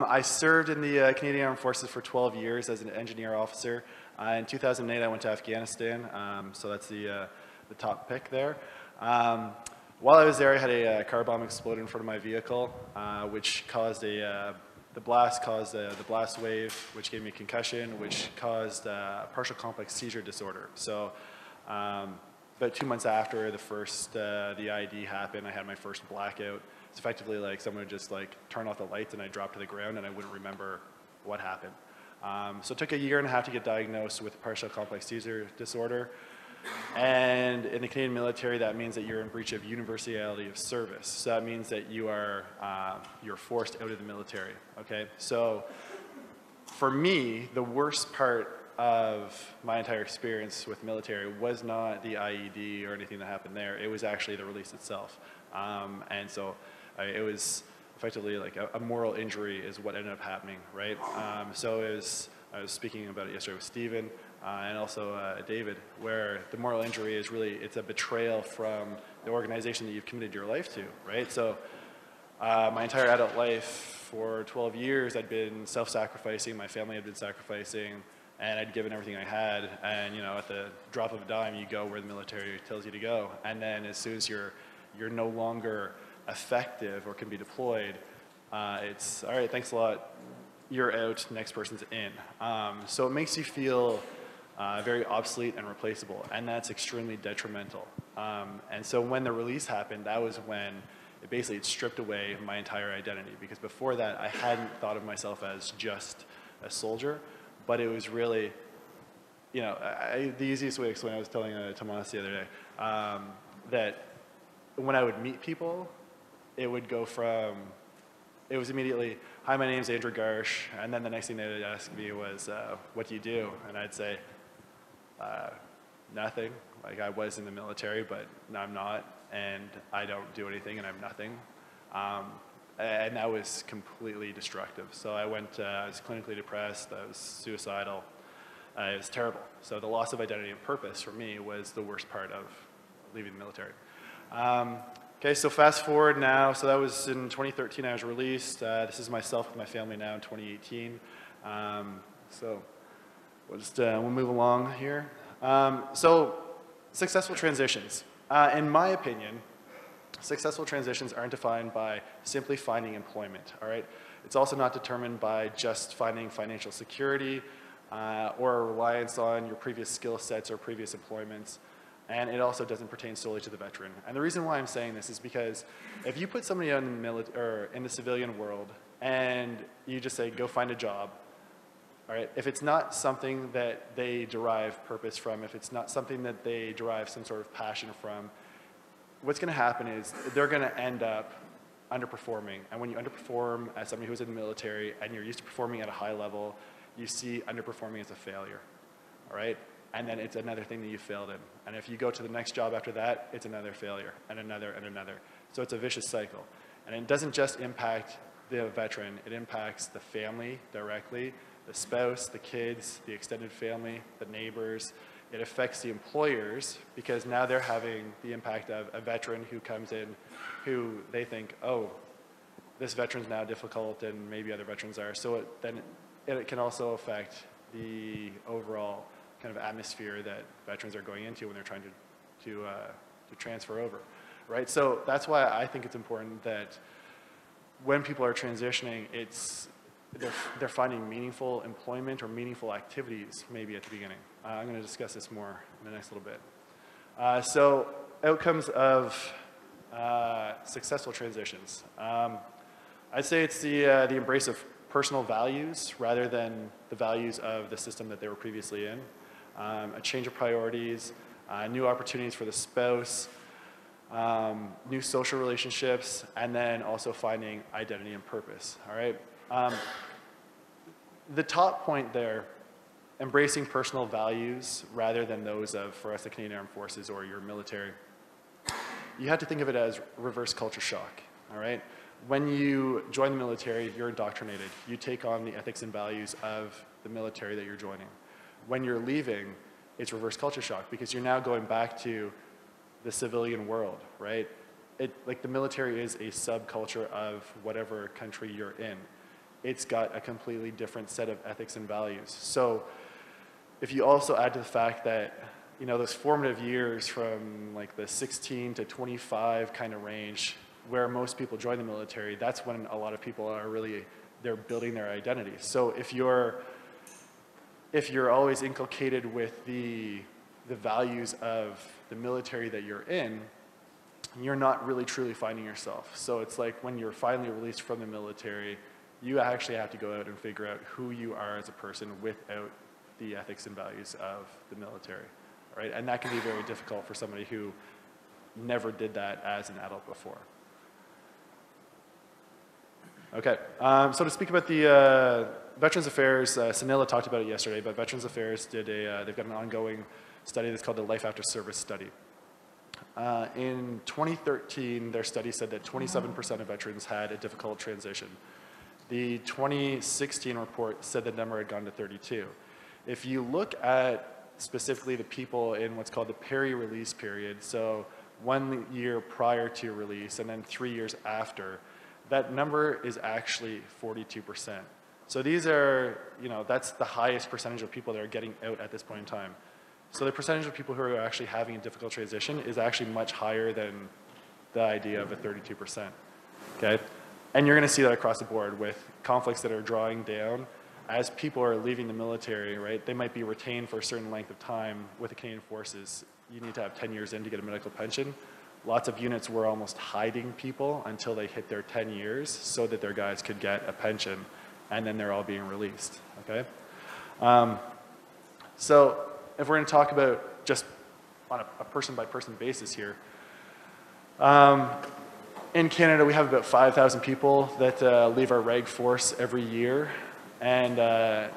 I served in the Canadian Armed Forces for 12 years as an engineer officer. In 2008, I went to Afghanistan, so that's the top pick there. While I was there, I had a car bomb explode in front of my vehicle, which caused the blast caused the blast wave, which gave me a concussion, which caused partial complex seizure disorder. So about 2 months after the IED happened, I had my first blackout. It's effectively like someone would just like turn off the lights and I dropped to the ground and I wouldn't remember what happened. So it took a year and a half to get diagnosed with partial complex seizure disorder. And in the Canadian military, that means that you're in breach of universality of service. So that means that you're forced out of the military, okay? So for me, the worst part of my entire experience with military was not the IED or anything that happened there. It was actually the release itself. And so it was effectively like a moral injury is what ended up happening, right? So I was speaking about it yesterday with Stephen and also David, where the moral injury is really, it's a betrayal from the organization that you've committed your life to, right? So my entire adult life for 12 years, I'd been self-sacrificing, my family had been sacrificing, and I'd given everything I had, and you know, at the drop of a dime, you go where the military tells you to go. And then as soon as you're no longer effective or can be deployed, it's, all right, thanks a lot, you're out, next person's in. So it makes you feel very obsolete and replaceable, and that's extremely detrimental. And so when the release happened, that was when it stripped away my entire identity, because before that, I hadn't thought of myself as just a soldier, but it was really, you know, the easiest way to explain, I was telling Tomas the other day, that when I would meet people, it would go from, it was immediately, hi, my name's Andrew Garsch, and then the next thing they would ask me was, what do you do? And I'd say, nothing. Like, I was in the military, but now I'm not, and I don't do anything, and I'm nothing. And that was completely destructive. So I was clinically depressed, I was suicidal. It was terrible. So the loss of identity and purpose for me was the worst part of leaving the military. Okay, so fast forward now. So that was in 2013 I was released. This is myself with my family now in 2018. So we'll move along here. So successful transitions. In my opinion, successful transitions aren't defined by simply finding employment, all right? It's also not determined by just finding financial security or a reliance on your previous skill sets or previous employments. And it also doesn't pertain solely to the veteran. And the reason why I'm saying this is because if you put somebody in the civilian world and you just say, go find a job, all right, if it's not something that they derive purpose from, if it's not something that they derive some sort of passion from, what's going to happen is they're going to end up underperforming. And when you underperform as somebody who's in the military and you're used to performing at a high level, you see underperforming as a failure, all right? And then it's another thing that you failed in. And if you go to the next job after that, it's another failure, and another, and another. So it's a vicious cycle. And it doesn't just impact the veteran, it impacts the family directly, the spouse, the kids, the extended family, the neighbors. It affects the employers, because now they're having the impact of a veteran who comes in who they think, oh, this veteran's now difficult and maybe other veterans are. So it can also affect the overall kind of atmosphere that veterans are going into when they're trying to transfer over, right? So that's why I think it's important that when people are transitioning, they're finding meaningful employment or meaningful activities maybe at the beginning. I'm going to discuss this more in the next little bit. So outcomes of successful transitions. I'd say it's the embrace of personal values rather than the values of the system that they were previously in. A change of priorities, new opportunities for the spouse, new social relationships, and then also finding identity and purpose, all right? The top point there, embracing personal values rather than those of, for us, the Canadian Armed Forces or your military, you have to think of it as reverse culture shock, all right? When you join the military, you're indoctrinated. You take on the ethics and values of the military that you're joining. When you're leaving, it's reverse culture shock, because you're now going back to the civilian world, right? Like the military is a subculture of whatever country you're in. it's got a completely different set of ethics and values. So if you also add to the fact that, you know, those formative years from like the 16 to 25 kind of range, where most people join the military, that's when a lot of people are really, they're building their identity. So if you're always inculcated with the values of the military that you're in, you're not really truly finding yourself. So it's like when you're finally released from the military, you actually have to go out and figure out who you are as a person without the ethics and values of the military, right? And that can be very difficult for somebody who never did that as an adult before. Okay, so to speak about the Veterans Affairs, Sunila talked about it yesterday, but Veterans Affairs did they've got an ongoing study that's called the Life After Service Study. In 2013, their study said that 27% of veterans had a difficult transition. The 2016 report said the number had gone to 32. If you look at specifically the people in what's called the peri-release period, so 1 year prior to release and then 3 years after, that number is actually 42%. So these are, you know, that's the highest percentage of people that are getting out at this point in time. So the percentage of people who are actually having a difficult transition is actually much higher than the idea of a 32%, okay? And you're gonna see that across the board with conflicts that are drawing down. As people are leaving the military, right, they might be retained for a certain length of time with the Canadian Forces. You need to have 10 years in to get a medical pension. Lots of units were almost hiding people until they hit their 10 years so that their guys could get a pension, and then they're all being released, okay? So if we're gonna talk about just on a person-by-person basis here, in Canada we have about 5,000 people that leave our reg force every year, and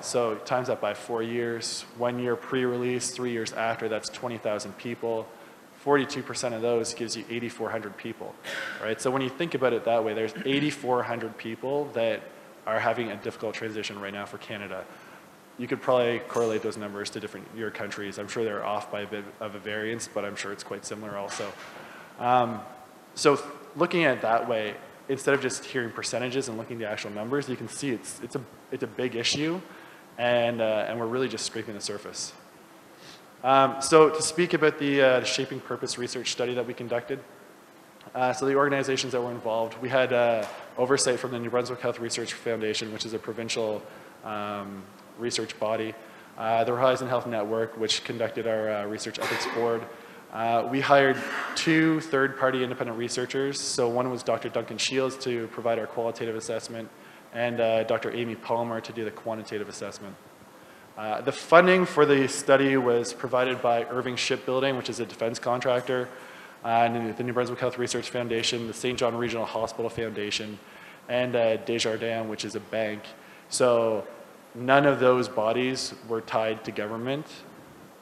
so times that by 4 years, 1 year pre-release, 3 years after, that's 20,000 people. 42% of those gives you 8,400 people, right? So when you think about it that way, there's 8,400 people that are having a difficult transition right now for Canada. You could probably correlate those numbers to different your countries. I'm sure they're off by a bit of a variance, but I'm sure it's quite similar also. So looking at it that way, instead of just hearing percentages and looking at the actual numbers, you can see it's a big issue, and we're really just scraping the surface. So to speak about the Shaping Purpose research study that we conducted, so the organizations that were involved, we had oversight from the New Brunswick Health Research Foundation, which is a provincial research body, the Horizon Health Network, which conducted our research ethics board. We hired 2 third-party independent researchers. So one was Dr. Duncan Shields to provide our qualitative assessment, and Dr. Amy Palmer to do the quantitative assessment. The funding for the study was provided by Irving Shipbuilding, which is a defense contractor, and the New Brunswick Health Research Foundation, the St. John Regional Hospital Foundation, and Desjardins, which is a bank. So none of those bodies were tied to government,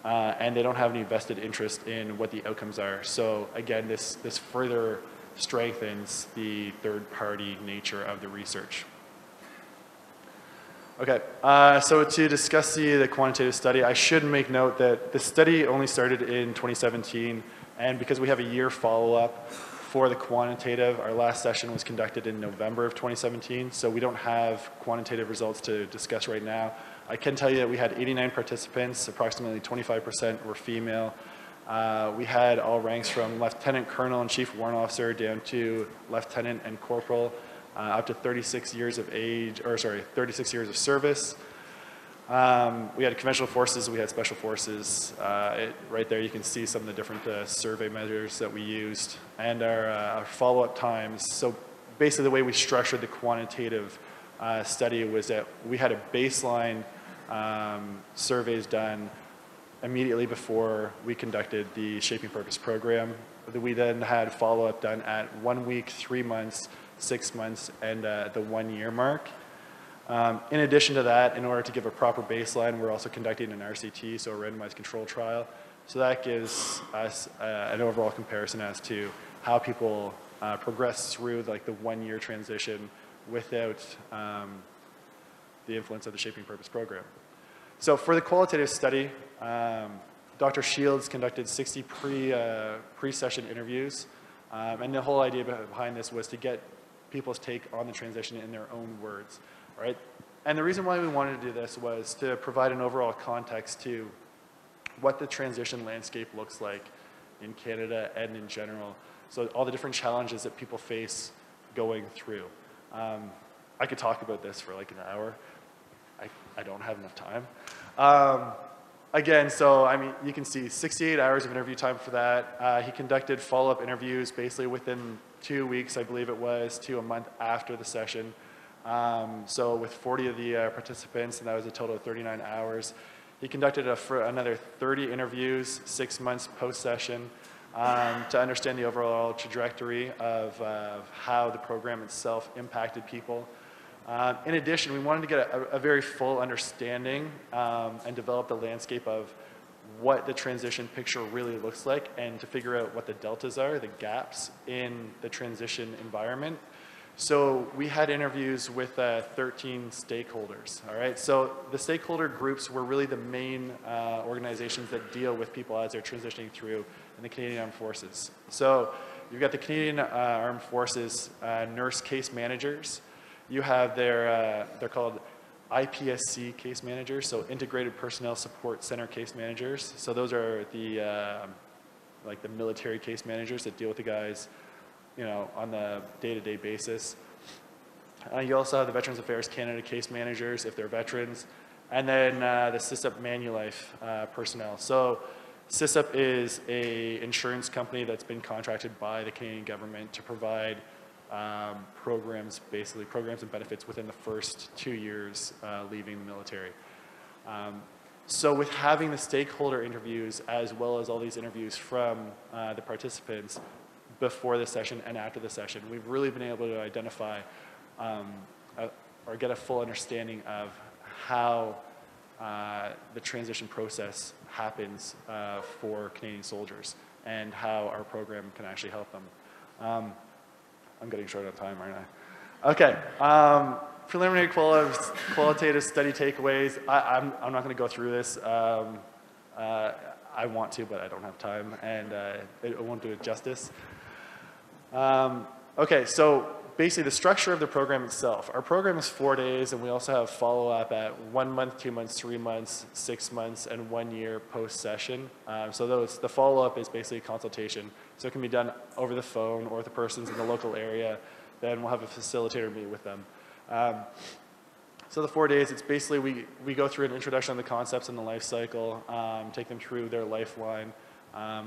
and they don't have any vested interest in what the outcomes are. So again, this further strengthens the third-party nature of the research. Okay, so to discuss the quantitative study, I should make note that the study only started in 2017, and because we have a year follow-up for the quantitative, our last session was conducted in November of 2017, so we don't have quantitative results to discuss right now. I can tell you that we had 89 participants, approximately 25% were female. We had all ranks from Lieutenant Colonel and Chief Warrant Officer down to Lieutenant and Corporal, up to 36 years of age, or sorry, 36 years of service. We had conventional forces, we had special forces. Right there you can see some of the different survey measures that we used and our follow-up times. So basically the way we structured the quantitative study was that we had a baseline surveys done immediately before we conducted the Shaping Purpose program. We then had follow-up done at 1 week, 3 months, 6 months, and the 1 year mark. In addition to that, in order to give a proper baseline, we're also conducting an RCT, so a randomized control trial. So that gives us an overall comparison as to how people progress through like the 1 year transition without the influence of the Shaping Purpose program. So for the qualitative study, Dr. Shields conducted 60 pre-session interviews, and the whole idea behind this was to get people's take on the transition in their own words. right? And the reason why we wanted to do this was to provide an overall context to what the transition landscape looks like in Canada and in general. So all the different challenges that people face going through. I could talk about this for like an hour. I don't have enough time. Again, so I mean, you can see 68 hours of interview time for that. He conducted follow-up interviews basically within 2 weeks, I believe it was, to a month after the session. So with 40 of the participants, and that was a total of 39 hours. He conducted another 30 interviews, 6 months post-session, to understand the overall trajectory of how the program itself impacted people. In addition, we wanted to get a very full understanding and develop the landscape of what the transition picture really looks like, and to figure out what the deltas are, the gaps in the transition environment. So we had interviews with 13 stakeholders, all right? So the stakeholder groups were really the main organizations that deal with people as they're transitioning through in the Canadian Armed Forces. So you've got the Canadian Armed Forces nurse case managers. You have they're called IPSC case managers, so Integrated Personnel Support Center case managers. So those are the like the military case managers that deal with the guys, you know, on the day-to-day basis. You also have the Veterans Affairs Canada case managers if they're veterans, and then the CISUP Manulife personnel. So CISUP is a insurance company that's been contracted by the Canadian government to provide programs, basically programs and benefits within the first 2 years leaving the military. So with having the stakeholder interviews as well as all these interviews from the participants before the session and after the session, we've really been able to identify or get a full understanding of how the transition process happens for Canadian soldiers and how our program can actually help them. I'm getting short on time, aren't I? Okay, preliminary qualitative study takeaways. I'm not going to go through this. I want to, but I don't have time, and it won't do it justice. Okay, so basically the structure of the program itself. Our program is 4 days, and we also have follow-up at 1 month, 2 months, 3 months, 6 months, and 1 year post-session. So the follow-up is basically a consultation. So it can be done over the phone or if the person's in the local area, then we'll have a facilitator meet with them. So the 4 days, it's basically we go through an introduction on the concepts and the life cycle, take them through their lifeline,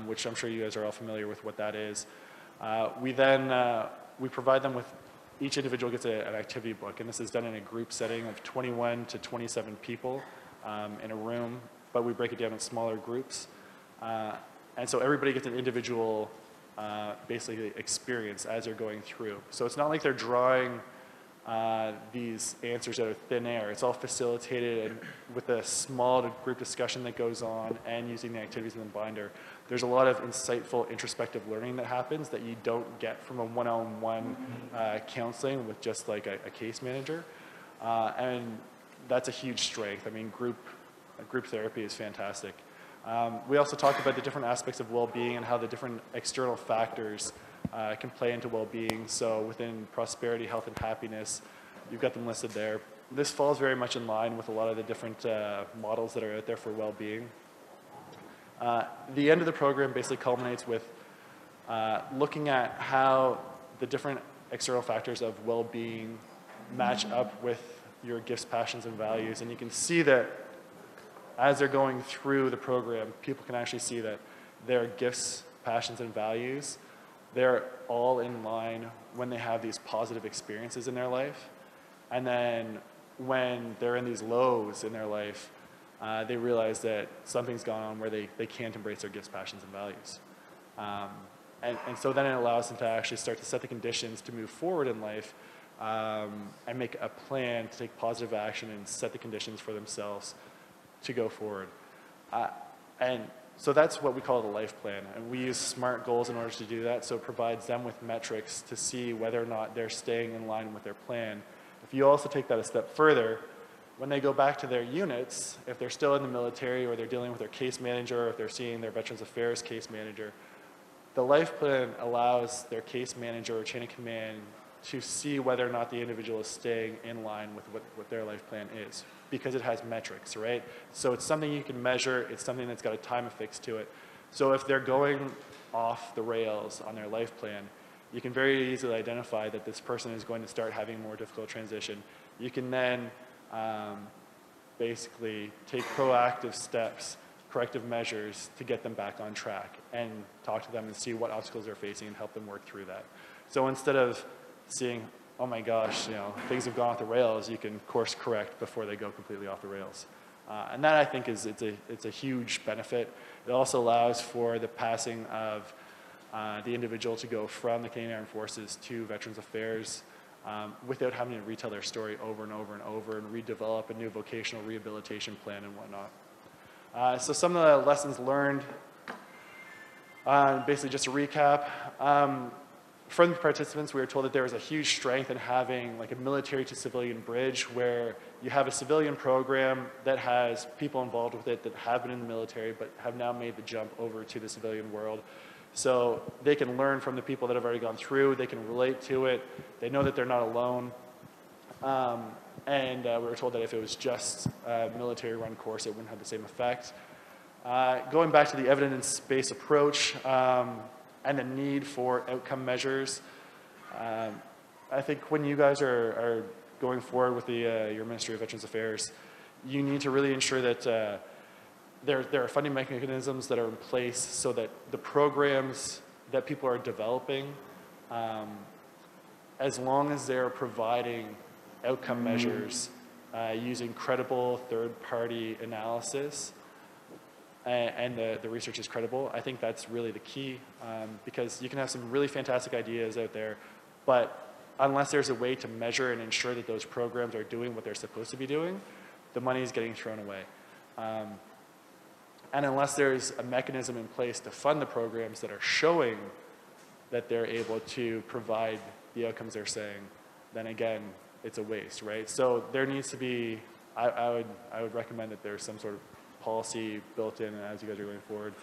which I'm sure you guys are all familiar with what that is. We then we provide them with, each individual gets an activity book, and this is done in a group setting of 21 to 27 people in a room, but we break it down in smaller groups. And so everybody gets an individual, basically, experience as they're going through. So it's not like they're drawing these answers out of thin air. It's all facilitated and with a small group discussion that goes on and using the activities in the binder. There's a lot of insightful, introspective learning that happens that you don't get from a one-on-one counseling with just like a case manager. And that's a huge strength. I mean, group therapy is fantastic. We also talk about the different aspects of well-being and how the different external factors can play into well-being. So within prosperity, health, and happiness, you've got them listed there. This falls very much in line with a lot of the different models that are out there for well-being. The end of the program basically culminates with looking at how the different external factors of well-being match up with your gifts, passions, and values. And you can see that as they're going through the program, people can actually see that their gifts, passions, and values, they're all in line when they have these positive experiences in their life. And then when they're in these lows in their life, they realize that something's gone on where they can't embrace their gifts, passions, and values. And so then it allows them to actually start to set the conditions to move forward in life and make a plan to take positive action and set the conditions for themselves to go forward. And so that's what we call the life plan. And we use SMART goals in order to do that. So it provides them with metrics to see whether or not they're staying in line with their plan. If you also take that a step further, when they go back to their units, if they're still in the military or they're dealing with their case manager, or if they're seeing their Veterans Affairs case manager, the life plan allows their case manager or chain of command to see whether or not the individual is staying in line with what their life plan is, because it has metrics, right? So it's something you can measure, it's something that's got a time affix to it. So if they're going off the rails on their life plan, you can very easily identify that this person is going to start having a more difficult transition. You can then basically take proactive steps, corrective measures to get them back on track and talk to them and see what obstacles they're facing and help them work through that. So instead of seeing, oh my gosh, you know, things have gone off the rails, you can course correct before they go completely off the rails. And that, I think, it's a huge benefit. It also allows for the passing of the individual to go from the Canadian Armed Forces to Veterans Affairs without having to retell their story over and over and over and redevelop a new vocational rehabilitation plan and whatnot. So some of the lessons learned, basically just to recap, from the participants, we were told that there was a huge strength in having like a military to civilian bridge, where you have a civilian program that has people involved with it that have been in the military but have now made the jump over to the civilian world. So they can learn from the people that have already gone through, they can relate to it, they know that they're not alone. And we were told that if it was just a military-run course, it wouldn't have the same effect. Going back to the evidence-based approach, and the need for outcome measures. I think when you guys are going forward with your Ministry of Veterans Affairs, you need to really ensure that there are funding mechanisms that are in place so that the programs that people are developing, as long as they're providing outcome measures using credible third-party analysis, and the research is credible, I think that's really the key, because you can have some really fantastic ideas out there, but unless there's a way to measure and ensure that those programs are doing what they're supposed to be doing, the money is getting thrown away. And unless there's a mechanism in place to fund the programs that are showing that they're able to provide the outcomes they're saying, then again, it's a waste, right? So there needs to be, I would recommend that there's some sort of policy built in as you guys are going forward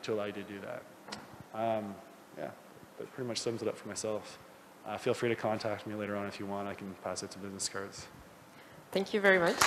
to allow you to do that. Yeah, that pretty much sums it up for myself. Feel free to contact me later on if you want. I can pass it to business cards. Thank you very much.